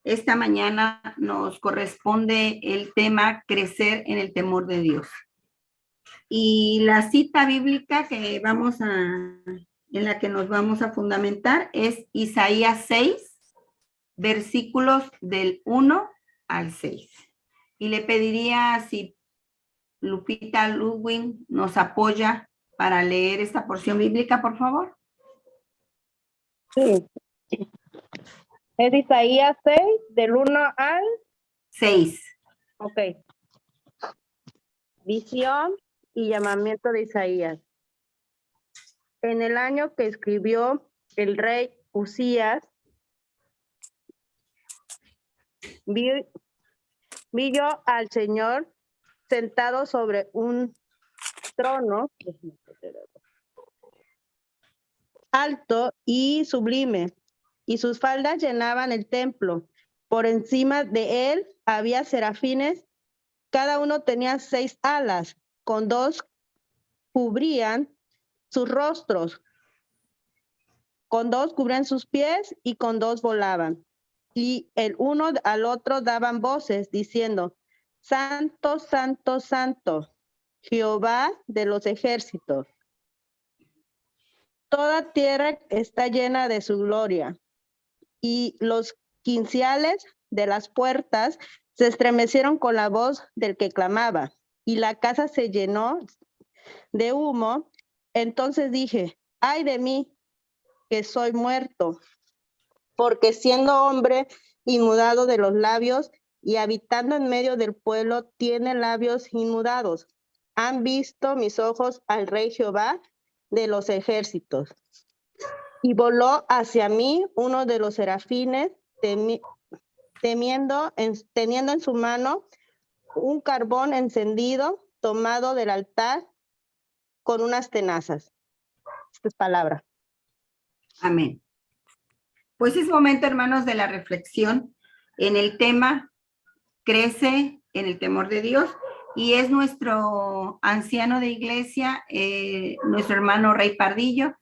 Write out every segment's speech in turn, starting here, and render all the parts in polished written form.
Esta mañana nos corresponde el tema crecer en el temor de Dios. Y la cita bíblica en la que nos vamos a fundamentar es Isaías 6, versículos del 1 al 6. Y le pediría si Lupita Ludwig nos apoya para leer esta porción bíblica, por favor. Sí. Es Isaías 6, del 1 al 6. Ok. Visión y llamamiento de Isaías. En el año que escribió el rey Usías, vi yo al Señor sentado sobre un trono alto y sublime, y sus faldas llenaban el templo. Por encima de él había serafines, cada uno tenía 6 alas, con 2 cubrían sus rostros, con 2 cubrían sus pies y con 2 volaban. Y el uno al otro daban voces diciendo: Santo, Santo, Santo, Jehová de los ejércitos. Toda tierra está llena de su gloria. Y los quiciales de las puertas se estremecieron con la voz del que clamaba, y la casa se llenó de humo. Entonces dije: ay de mí, que soy muerto, porque siendo hombre inmudado de los labios y habitando en medio del pueblo, tiene labios inmudados. Han visto mis ojos al Rey Jehová de los ejércitos. Y voló hacia mí uno de los serafines, teniendo en su mano un carbón encendido tomado del altar con unas tenazas. Esta es palabra. Amén. Pues es momento, hermanos, de la reflexión en el tema crece en el temor de Dios, y es nuestro anciano de iglesia, nuestro hermano Rey Pardillo,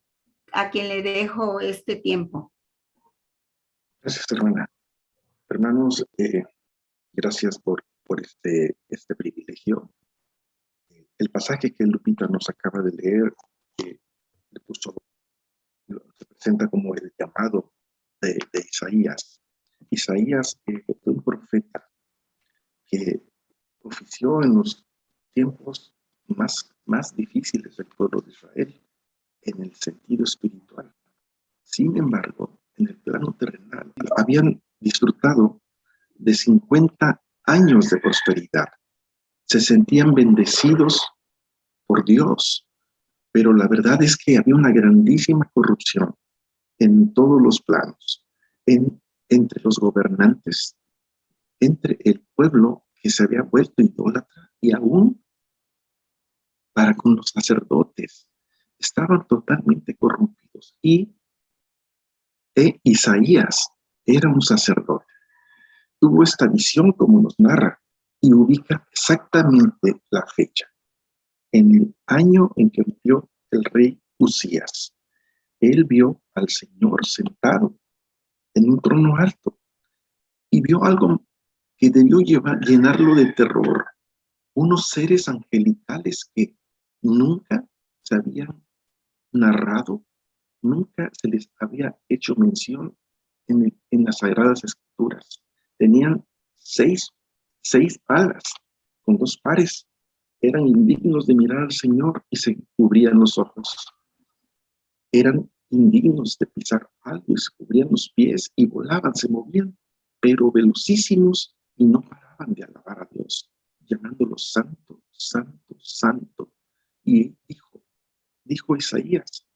a quien le dejo este tiempo. Gracias, hermana. Hermanos, gracias por este privilegio. El pasaje que Lupita nos acaba de leer, se presenta como el llamado de Isaías. Isaías fue un profeta que ofició en los tiempos más difíciles del pueblo de Israel, en el sentido espiritual. Sin embargo, en el plano terrenal, habían disfrutado de 50 años de prosperidad. Se sentían bendecidos por Dios, pero la verdad es que había una grandísima corrupción en todos los planos, entre los gobernantes, entre el pueblo que se había vuelto idólatra, y aún para con los sacerdotes. Estaban totalmente corrompidos. Y Isaías era un sacerdote. Tuvo esta visión, como nos narra, y ubica exactamente la fecha. En el año en que vivió el rey Usías, él vio al Señor sentado en un trono alto y vio algo que debió llenarlo de terror. Unos seres angelicales que nunca se habían narrado, nunca se les había hecho mención en las Sagradas Escrituras. Tenían seis alas con 2 pares. Eran indignos de mirar al Señor y se cubrían los ojos. Eran indignos de pisar algo y se cubrían los pies y volaban, se movían, pero velocísimos, y no paraban de alabar a Dios, llamándolo santo, santo, santo. Y dijo Isaías: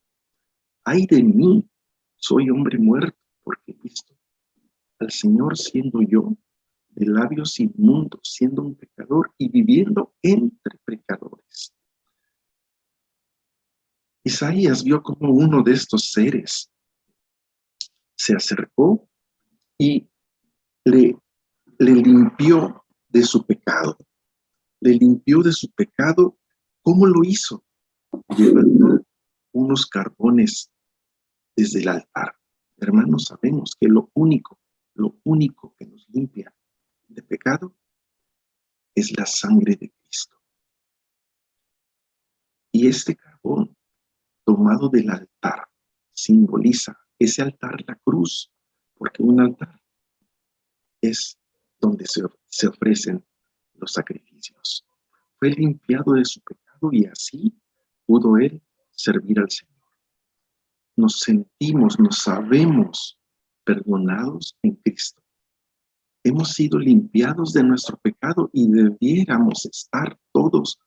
ay de mí, soy hombre muerto, porque he visto al Señor siendo yo de labios inmundos, siendo un pecador y viviendo entre pecadores. Isaías vio como uno de estos seres se acercó y le limpió de su pecado. Le limpió de su pecado. ¿Cómo lo hizo? Llevando unos carbones desde el altar. Hermanos, sabemos que lo único que nos limpia de pecado es la sangre de Cristo. Y este carbón tomado del altar simboliza ese altar, la cruz, porque un altar es donde se ofrecen los sacrificios. Fue limpiado de su pecado y así pudo él servir al Señor. Nos sentimos, nos sabemos perdonados en Cristo. Hemos sido limpiados de nuestro pecado y debiéramos estar todos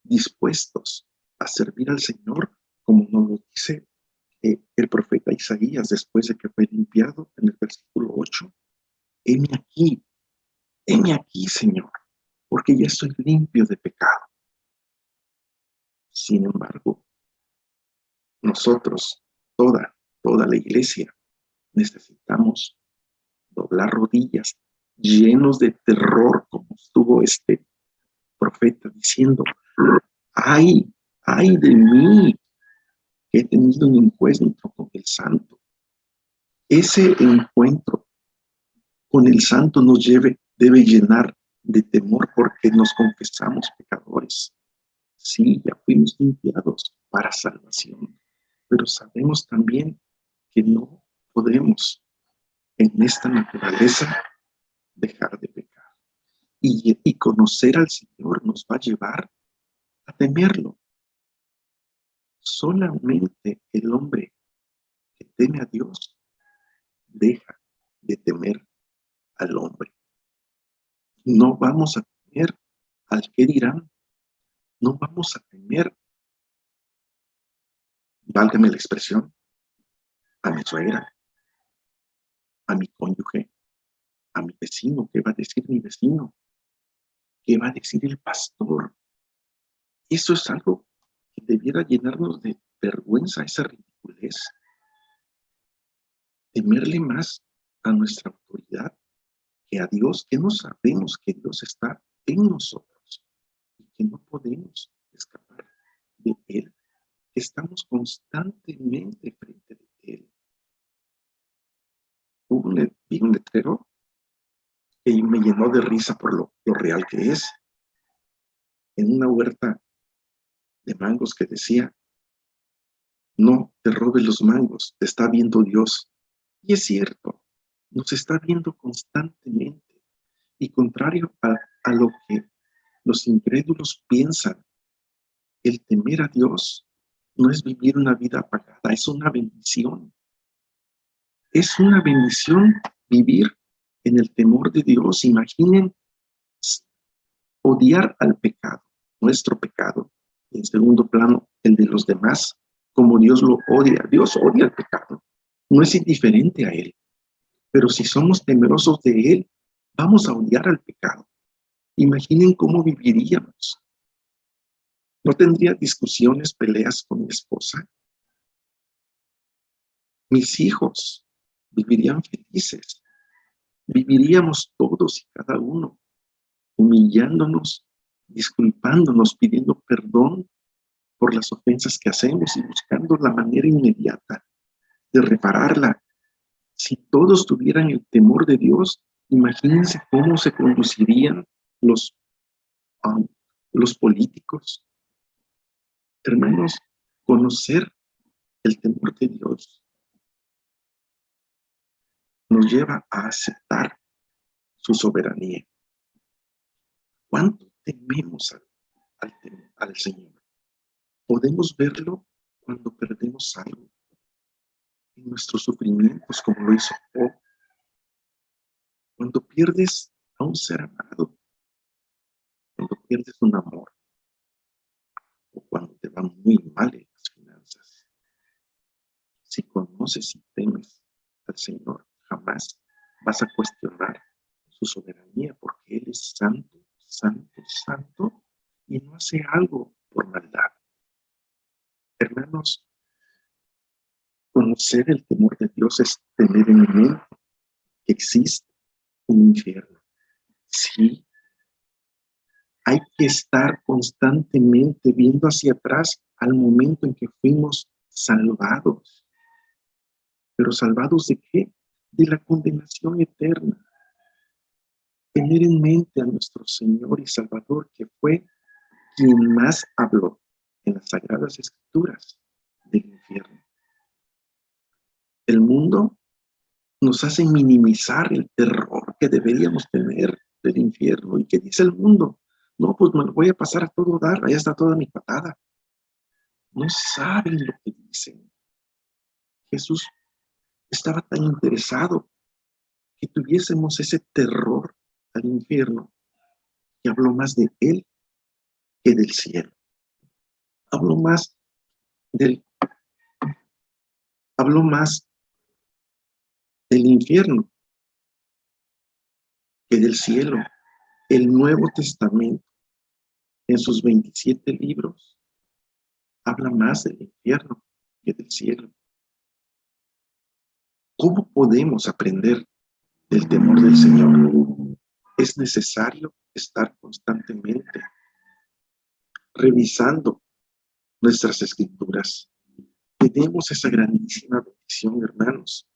dispuestos a servir al Señor, como nos lo dice el profeta Isaías después de que fue limpiado en el versículo 8. Heme aquí, Señor, porque ya estoy limpio de pecado. Sin embargo, nosotros, toda la iglesia, necesitamos doblar rodillas, llenos de terror, como estuvo este profeta diciendo: ay de mí, que he tenido un encuentro con el Santo. Ese encuentro con el Santo nos debe llenar de temor, porque nos confesamos pecadores. Sí, ya fuimos limpiados para salvación, pero sabemos también que no podemos en esta naturaleza dejar de pecar. Y conocer al Señor nos va a llevar a temerlo. Solamente el hombre que teme a Dios deja de temer al hombre. No vamos a temer al que dirán. No vamos a temer, válgame la expresión, a mi suegra, a mi cónyuge, a mi vecino. ¿Qué va a decir mi vecino? ¿Qué va a decir el pastor? Eso es algo que debiera llenarnos de vergüenza, esa ridiculez. Temerle más a nuestra autoridad que a Dios, que no sabemos que Dios está en nosotros y que no podemos escapar de Él, que estamos constantemente frente de Él. Vi un letrero que me llenó de risa por lo real que es, en una huerta de mangos, que decía: no te robes los mangos, te está viendo Dios. Y es cierto, nos está viendo constantemente. Y contrario a lo que los incrédulos piensan, el temer a Dios no es vivir una vida apagada, es una bendición. Es una bendición vivir en el temor de Dios. Imaginen odiar al pecado, nuestro pecado, y en segundo plano el de los demás, como Dios lo odia. Dios odia el pecado, no es indiferente a él. Pero si somos temerosos de él, vamos a odiar al pecado. Imaginen cómo viviríamos. No tendría discusiones, peleas con mi esposa. Mis hijos vivirían felices. Viviríamos todos y cada uno humillándonos, disculpándonos, pidiendo perdón por las ofensas que hacemos y buscando la manera inmediata de repararla. Si todos tuvieran el temor de Dios, imagínense cómo se conducirían los políticos. Hermanos, conocer el temor de Dios nos lleva a aceptar su soberanía. ¿Cuánto tememos al Señor? Podemos verlo cuando perdemos algo, en nuestros sufrimientos, como lo hizo Job. Cuando pierdes a un ser amado, cuando pierdes un amor, o cuando te va muy mal en las finanzas. Si conoces y temes al Señor, jamás vas a cuestionar su soberanía, porque Él es santo, santo, santo, y no hace algo por maldad. Hermanos, conocer el temor de Dios es tener en mente que existe un infierno. Sí, hay que estar constantemente viendo hacia atrás al momento en que fuimos salvados. pero ¿salvados de qué? De la condenación eterna. Tener en mente a nuestro Señor y Salvador, que fue quien más habló en las Sagradas Escrituras del infierno. El mundo nos hace minimizar el terror que deberíamos tener del infierno. ¿Y que dice el mundo? No, pues me lo voy a pasar a todo dar, allá está toda mi patada. No saben lo que dicen. Jesús estaba tan interesado que tuviésemos ese terror al infierno, que habló más de él que del cielo. Habló más del infierno que del cielo. El Nuevo Testamento, en sus 27 libros, habla más del infierno que del cielo. ¿Cómo podemos aprender del temor del Señor? Es necesario estar constantemente revisando nuestras escrituras. Tenemos esa grandísima bendición, hermanos,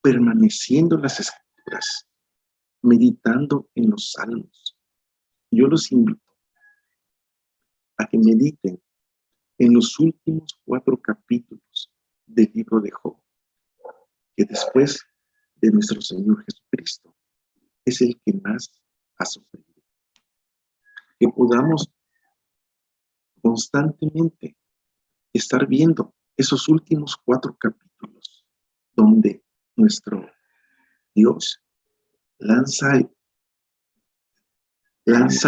permaneciendo en las escrituras, meditando en los salmos. Yo los invito a que mediten en los últimos 4 capítulos del libro de Job, que después de nuestro Señor Jesucristo es el que más ha sufrido. Que podamos constantemente estar viendo esos últimos 4 capítulos donde nuestro Dios lanza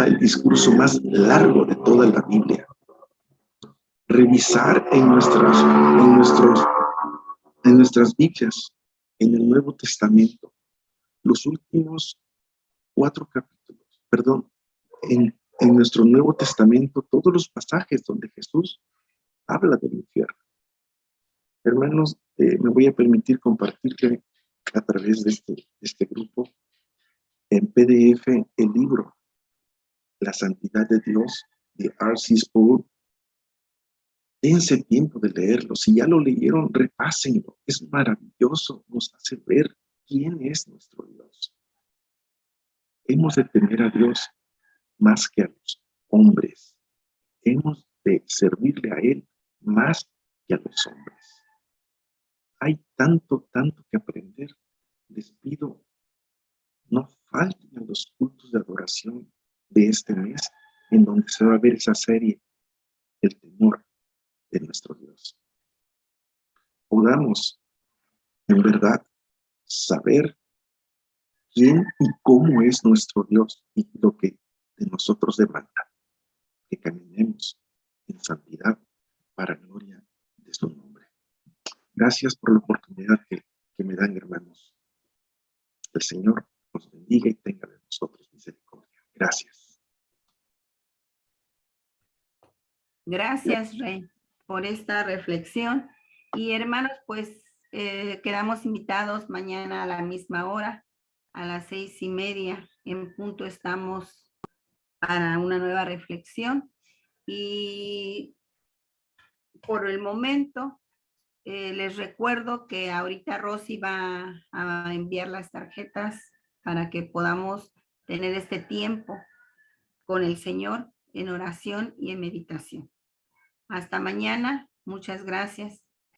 el discurso más largo de toda la Biblia. Revisar en nuestras Biblias, en el Nuevo Testamento, los últimos 4 capítulos, en nuestro Nuevo Testamento, todos los pasajes donde Jesús habla del infierno. Hermanos, me voy a permitir compartirle a través de este grupo en PDF el libro La Santidad de Dios de R.C. Sproul. Dense tiempo de leerlo. Si ya lo leyeron, repásenlo. Es maravilloso. Nos hace ver quién es nuestro Dios. Hemos de temer a Dios más que a los hombres. Hemos de servirle a Él más que a los hombres. Hay tanto que aprender. Les pido, no falten a los cultos de adoración de este mes, en donde se va a ver esa serie, El temor de nuestro Dios. Podamos, en verdad, saber quién y cómo es nuestro Dios y lo que de nosotros demanda, que caminemos en santidad para gloria de su nombre. Gracias por la oportunidad que me dan, hermanos. El Señor nos bendiga y tenga de nosotros misericordia. Gracias. Gracias, Rey, por esta reflexión. Y hermanos, pues quedamos invitados mañana a la misma hora, a las 6:30 en punto estamos para una nueva reflexión. Y por el momento, les recuerdo que ahorita Rosy va a enviar las tarjetas para que podamos tener este tiempo con el Señor en oración y en meditación. Hasta mañana. Muchas gracias.